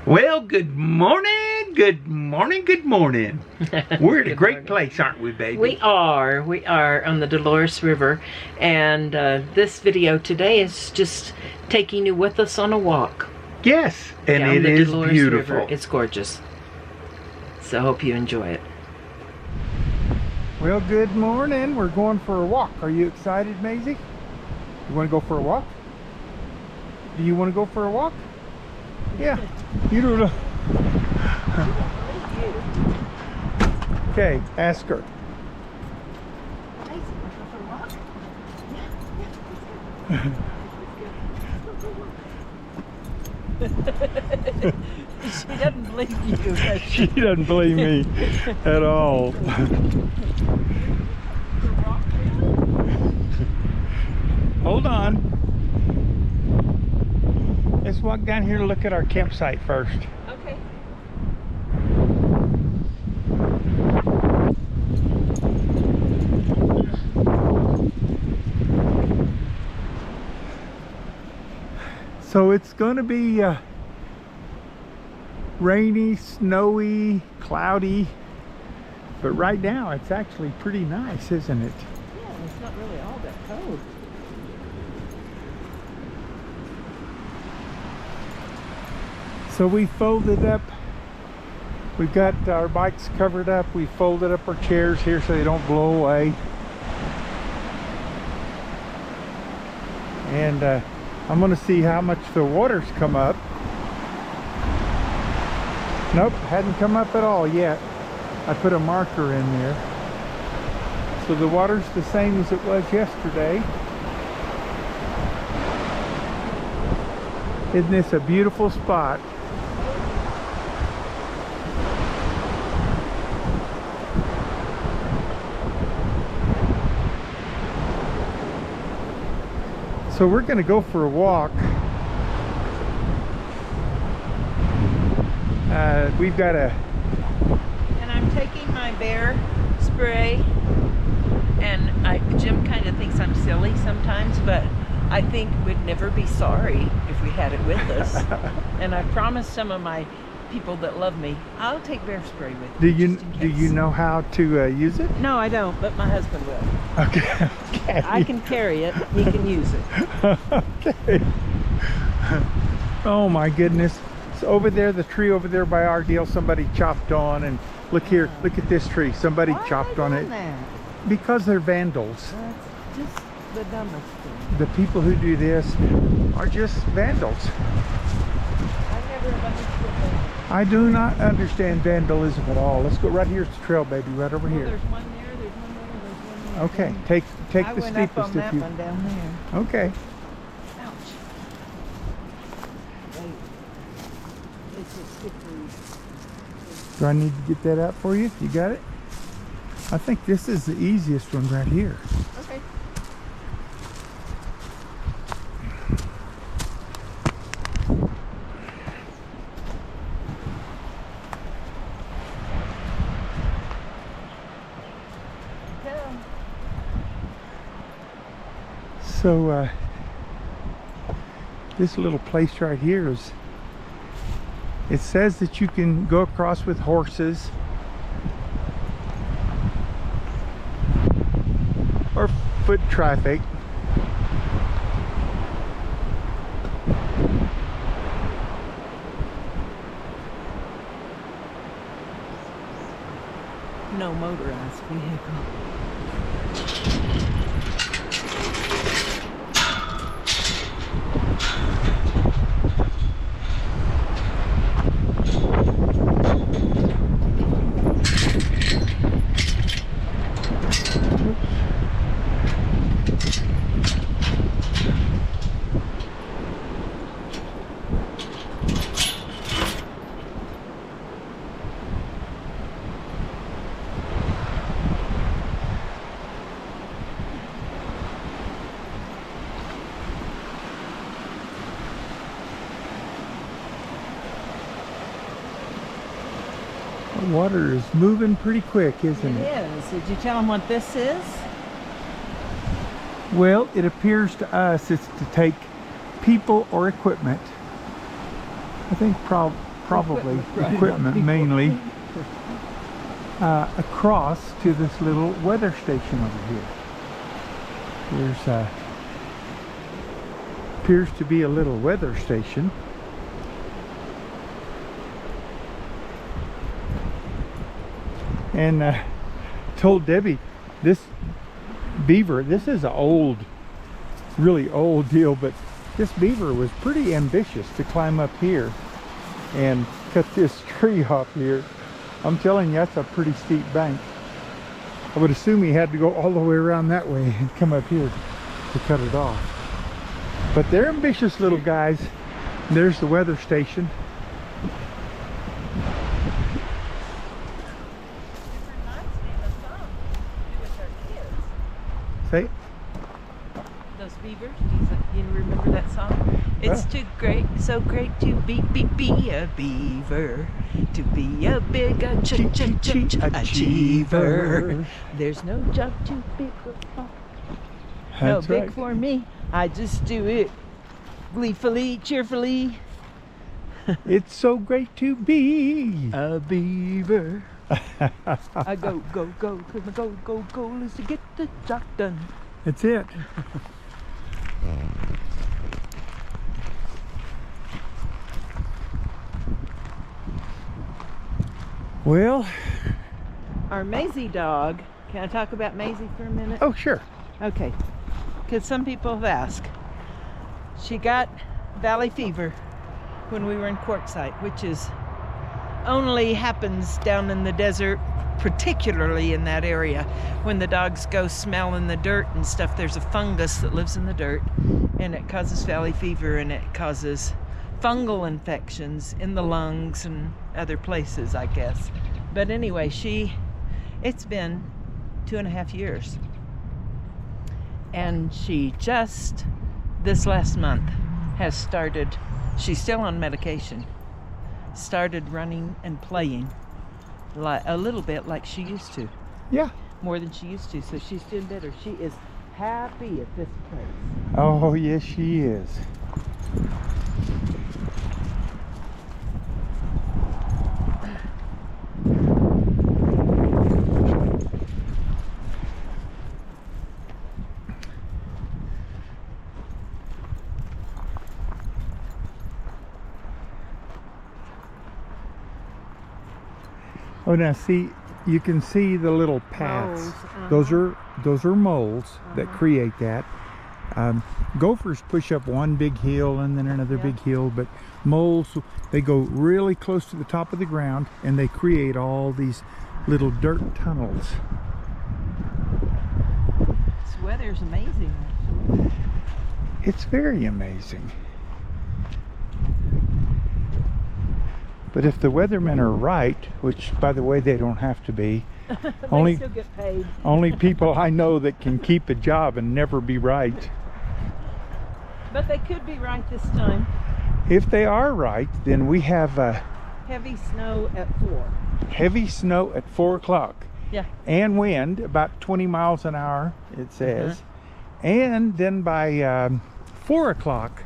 Well, good morning, good morning, good morning. We're at a great place, aren't we, baby? We are on the Dolores River, and this video today is just taking you with us on a walk. Yes, and down it the is Dolores beautiful. River. It's gorgeous. So I hope you enjoy it. Well, good morning. We're going for a walk. Are you excited, Maisie? You want to go for a walk? Do you want to go for a walk? Yeah. You don't know. Okay, ask her. She doesn't believe you, does She doesn't believe me at all. Hold on. Let's walk down here to look at our campsite first. Okay. So it's going to be rainy, snowy, cloudy, but right now it's actually pretty nice, isn't it? Yeah, it's not really all that cold. So we folded up, we've got our bikes covered up, we folded up our chairs here so they don't blow away. And I'm going to see how much the water's come up. Nope, hadn't come up at all yet. I put a marker in there. So the water's the same as it was yesterday. Isn't this a beautiful spot? So we're going to go for a walk. We've got a... And I'm taking my bear spray, and Jim kind of thinks I'm silly sometimes, but I think we'd never be sorry if we had it with us. And I promised some of my people that love me, I'll take bear spray with me. Do you know how to use it? No, I don't, but my husband will. Okay. Okay. I can carry it, he can use it. Okay. Oh my goodness. So over there, the tree over there by our deal, somebody chopped on, and look here, look at this tree. Somebody chopped on it. That? Because they're vandals. That's just the dumbest thing. The people who do this are just vandals. I never have understood that. I do not understand vandalism at all. Let's go right here. It's the trail, baby, right over here. There's one there, there's one there, there's one there. Okay, take I the went up steepest on that if you. one down there. Okay. Ouch. Wait. It's a slippery. Do I need to get that out for you? You got it? I think this is the easiest one right here. Okay. So this little place right here is, it says that you can go across with horses or foot traffic. No motorized vehicle. The water is moving pretty quick, isn't it? It is. Did you tell them what this is? Well, it appears to us it's to take people or equipment. I think probably equipment mainly, across to this little weather station over here. There's appears to be a little weather station. And told Debbie, this beaver, this is an old, really old deal, but this beaver was pretty ambitious to climb up here and cut this tree off here. I'm telling you, that's a pretty steep bank. I would assume he had to go all the way around that way and come up here to cut it off. But they're ambitious little guys. There's the weather station. Say, those beavers, you remember that song? It's too great, so great to be a beaver, to be a big achiever. There's no job too big or small, no big for me. I just do it gleefully, cheerfully. It's so great to be a beaver. I go, is to get the job done. That's it. Well, our Maisie dog, can I talk about Maisie for a minute? Oh, sure. Okay, because some people have asked. She got valley fever when we were in Quartzsite, which is only happens down in the desert, particularly in that area. When the dogs go smell in the dirt and stuff, there's a fungus that lives in the dirt, and it causes valley fever, and it causes fungal infections in the lungs and other places, I guess. But anyway, it's been 2.5 years. And she just, this last month, has started, she's still on medication, started running and playing like a little bit like she used to. Yeah. More than she used to, so she's doing better. She is happy at this place. Oh, yes, she is. Oh, now see, you can see the little paths. Moles, Those are moles that create that. Gophers push up one big hill and then another big hill, but moles, they go really close to the top of the ground and they create all these little dirt tunnels. This weather's amazing. It's very amazing. But if the weathermen are right, which by the way they don't have to be, they still get paid. Only people I know that can keep a job and never be right. But they could be right this time. If they are right, then we have heavy snow at 4. Heavy snow at 4 o'clock. Yeah. And wind about 20 miles an hour, it says. And then by 4 o'clock,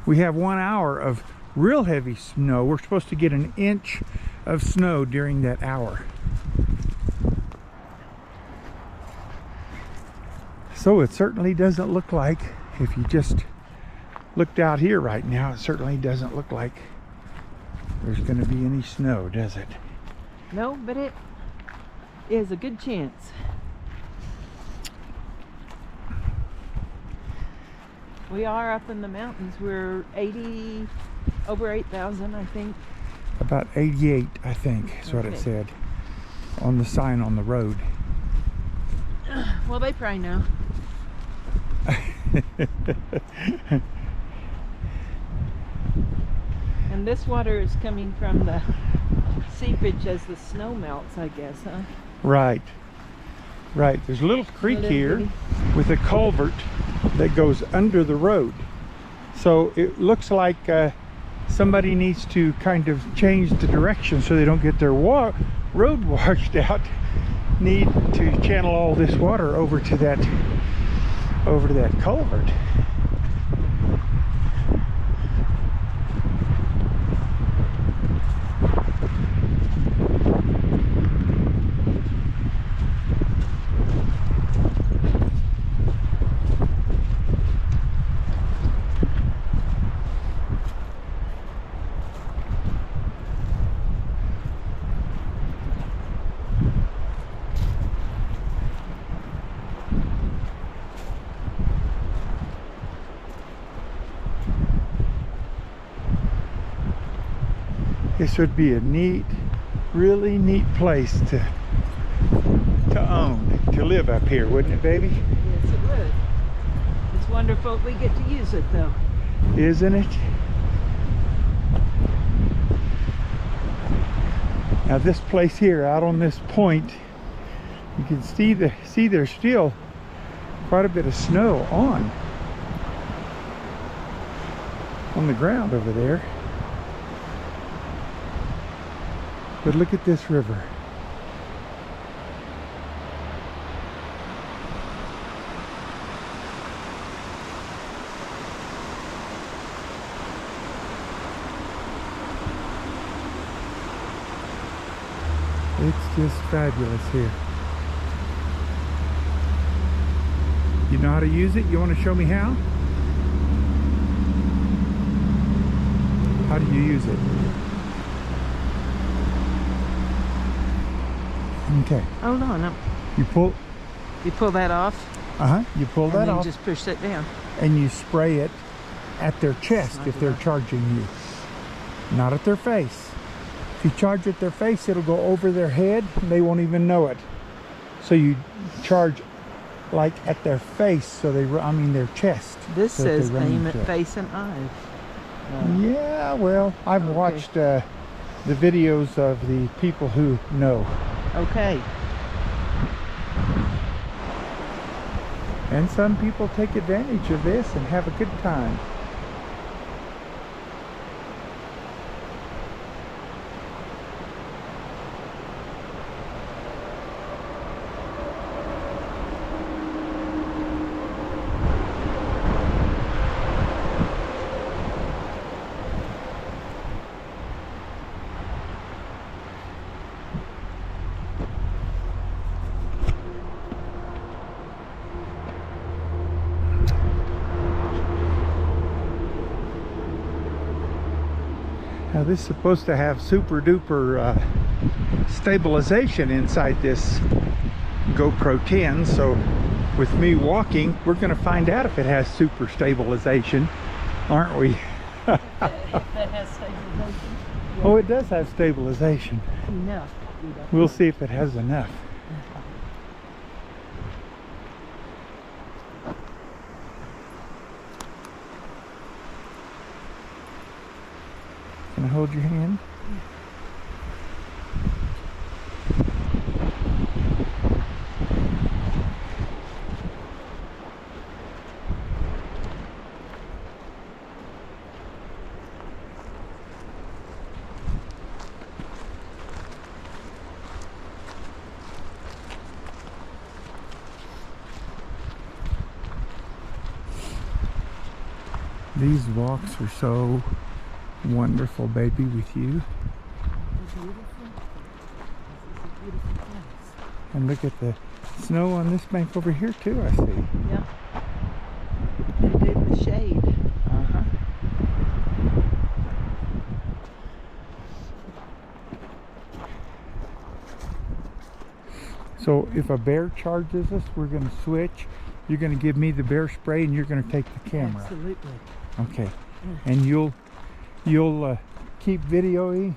we have 1 hour of real heavy snow. We're supposed to get an inch of snow during that hour. So it certainly doesn't look like, if you just looked out here right now, it certainly doesn't look like there's going to be any snow, does it? No, but it is a good chance. We are up in the mountains. We're over 8,000, I think. About 88, I think, is what it said on the sign on the road. Well, they probably know. And this water is coming from the seepage as the snow melts, I guess, huh? Right. Right. There's a little creek here with a culvert that goes under the road. So it looks like somebody needs to kind of change the direction so they don't get their road washed out. Need to channel all this water over to that culvert. This would be a neat, really neat place to own, to live up here, wouldn't it, baby? Yes, it would. It's wonderful we get to use it, though. Isn't it? Now this place here, out on this point, you can see there's still quite a bit of snow on the ground over there. But look at this river. It's just fabulous here. You know how to use it? You want to show me how? How do you use it? Okay. Hold on. No. You pull that off. You pull that and then off. Just push that down. And you spray it at their chest if they're charging you. Not at their face. If you charge at their face, it'll go over their head and they won't even know it. So you charge like at their face, so their chest. This so says aim at face and eyes. Yeah, well, I've watched the videos of the people who know. Okay. And some people take advantage of this and have a good time. Now this is supposed to have super duper stabilization inside this GoPro 10, so with me walking, we're going to find out if it has super stabilization, aren't we? That has stabilization. Oh, it does have stabilization. Enough. We'll see if it has enough. Can I hold your hand? These walks are so wonderful, baby, with you. And look at the snow on this bank over here too, I see. Yeah. They did the shade. So if a bear charges us, we're going to switch. You're going to give me the bear spray and you're going to take the camera. Absolutely. Okay. And you'll keep videoing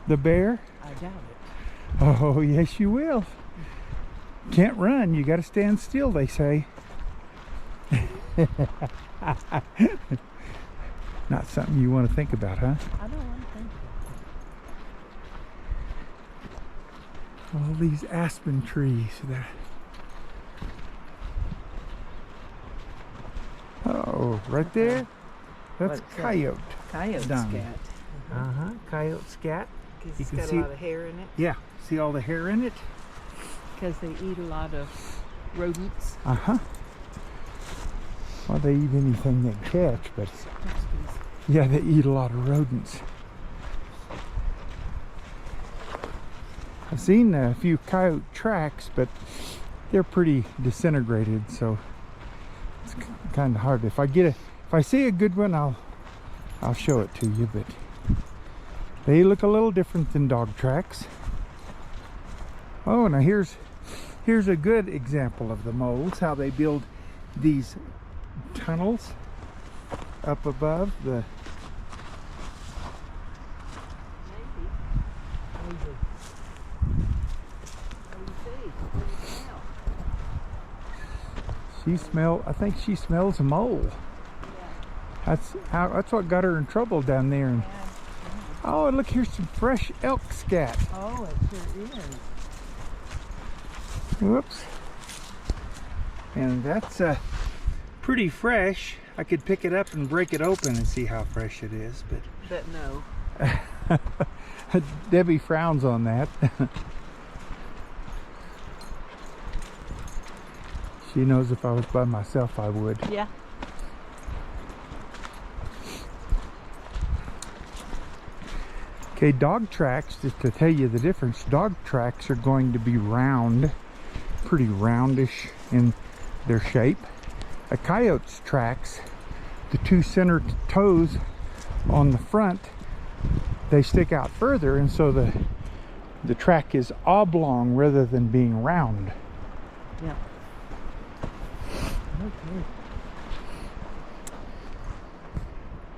the bear? I doubt it. Oh, yes you will. Can't run, you got to stand still, they say. Not something you want to think about, huh? I don't want to think about All these aspen trees there. Oh, right there? That's What's coyote. Coyote Dung. scat. Coyote scat. Because You it's can got see- a lot of hair in it. Yeah, see all the hair in it? Because they eat a lot of rodents. Well, they eat anything they catch, but yeah, they eat a lot of rodents. I've seen a few coyote tracks, but they're pretty disintegrated, so it's kind of hard. If I see a good one, I'll show it to you, but they look a little different than dog tracks. Oh, now here's a good example of the moles, how they build these tunnels up above I think she smells a mole. That's what got her in trouble down there. And, oh, look, here's some fresh elk scat. Oh, it sure is. Whoops. And that's pretty fresh. I could pick it up and break it open and see how fresh it is, But no. Debbie frowns on that. She knows if I was by myself, I would. Yeah. Okay, dog tracks, just to tell you the difference, dog tracks are going to be round, pretty roundish in their shape. A coyote's tracks, the two center toes on the front, they stick out further, and so the track is oblong rather than being round. Yeah. Okay.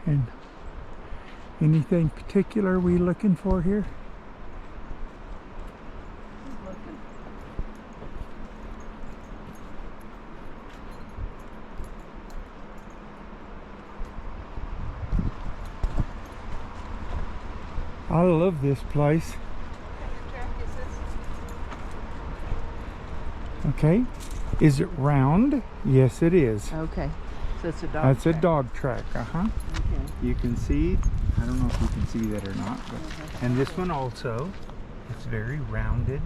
And anything particular we looking for here? I love this place. Okay. Is it round? Yes, it is. Okay. So it's a dog That's track. a dog track. Uh-huh. Okay. You can see, I don't know if you can see that or not, but, and this one also, it's very rounded.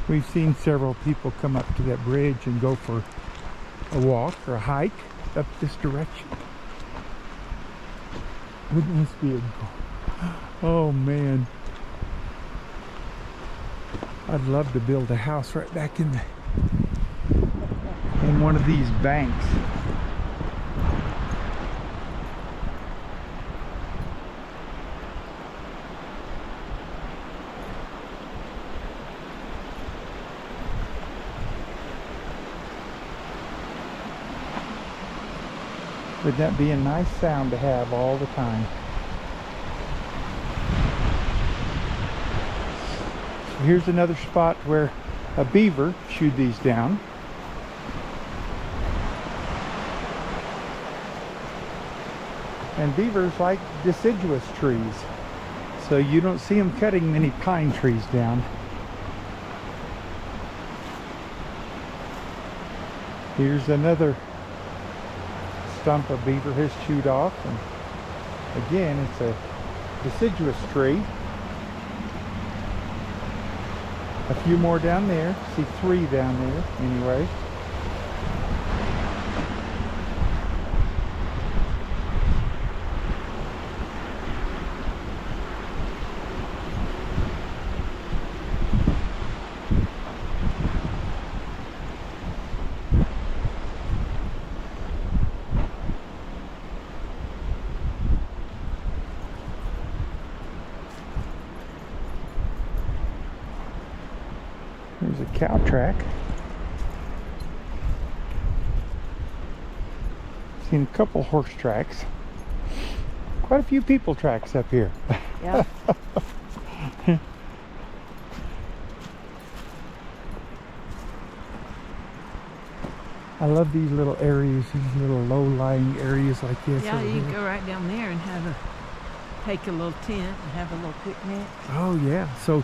We've seen several people come up to that bridge and go for a walk or a hike up this direction. Wouldn't this be a... Oh man. I'd love to build a house right back in one of these banks. Would that be a nice sound to have all the time? Here's another spot where a beaver chewed these down. And beavers like deciduous trees, so you don't see them cutting many pine trees down. Here's another stump a beaver has chewed off, and again it's a deciduous tree. A few more down there. See 3 down there anyway. There's a cow track. Seen a couple horse tracks. Quite a few people tracks up here. Yeah. I love these little areas, these little low-lying areas like this. Yeah, over you can here. go right down there and take a little tent and have a little picnic. Oh yeah, so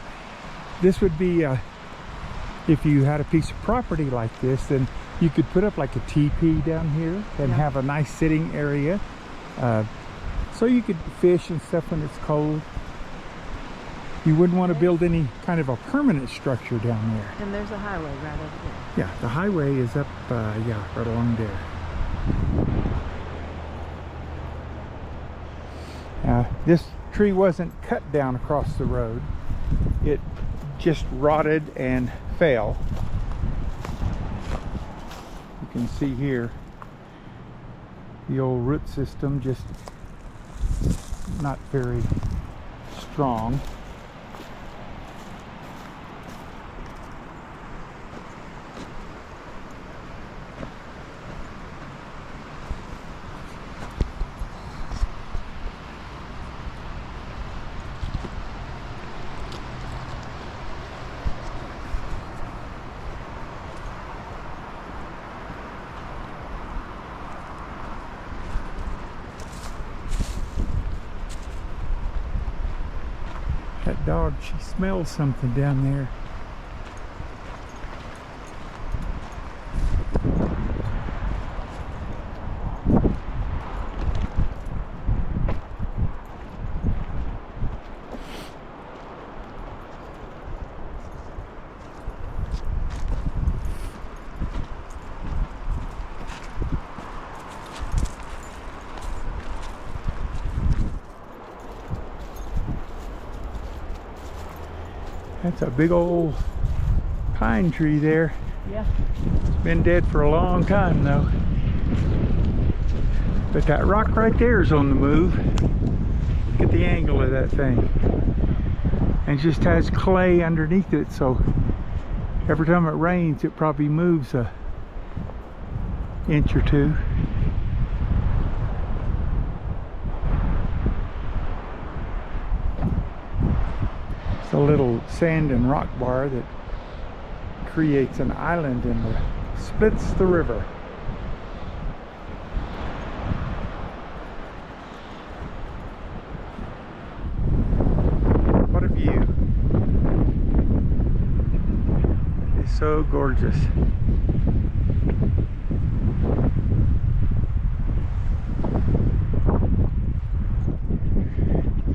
this would be if you had a piece of property like this, then you could put up like a teepee down here and Yeah. have a nice sitting area, so you could fish and stuff when it's cold. You wouldn't want to build any kind of a permanent structure down there. And there's a highway right over there. Yeah, the highway is up, yeah, right along there. This tree wasn't cut down across the road. It just rotted and fell. You can see here the old root system, just not very strong. That dog, she smells something down there. That's a big old pine tree there. Yeah. It's been dead for a long time though. But that rock right there is on the move. Look at the angle of that thing. And it just has clay underneath it, so every time it rains it probably moves an inch or two. It's a little sand and rock bar that creates an island and splits the river. What a view. It's so gorgeous.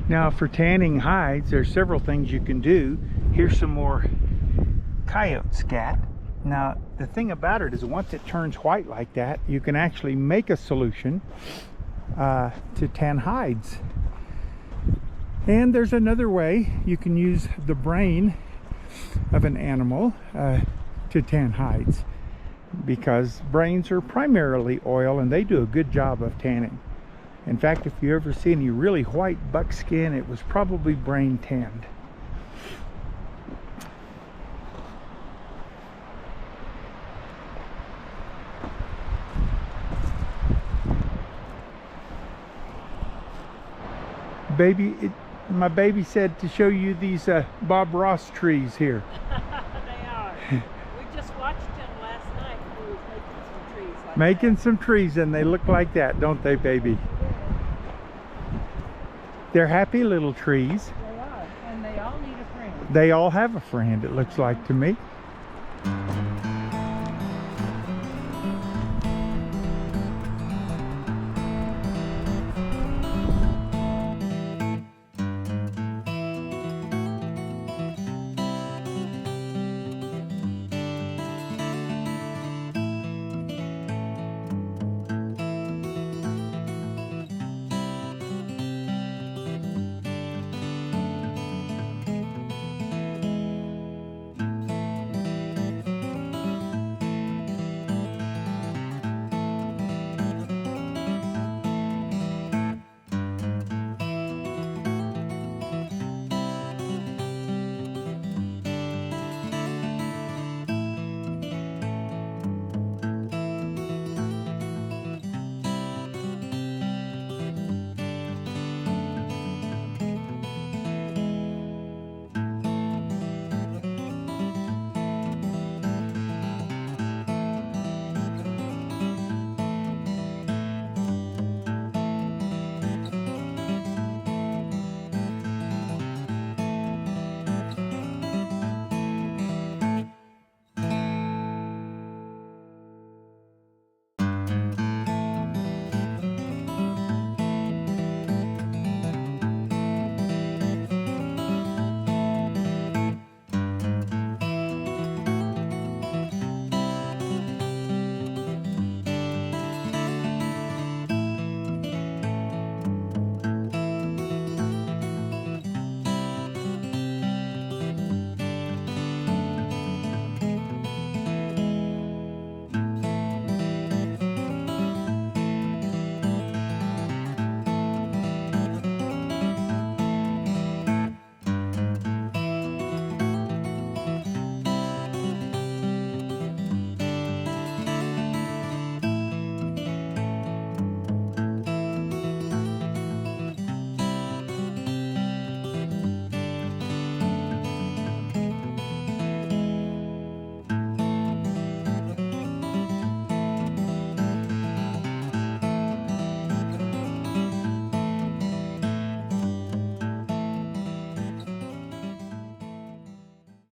Now for tanning hides, there's several things you can do. Here's some more coyote scat. Now the thing about it is once it turns white like that, you can actually make a solution to tan hides. And there's another way. You can use the brain of an animal to tan hides, because brains are primarily oil and they do a good job of tanning. In fact, if you ever see any really white buckskin, it was probably brain tanned. My baby said to show you these Bob Ross trees here. They are. We just watched them last night. We were making some trees. Like Making some trees, and they look like that, don't they, baby? They're happy little trees. They are, and they all need a friend. They all have a friend, it looks like to me.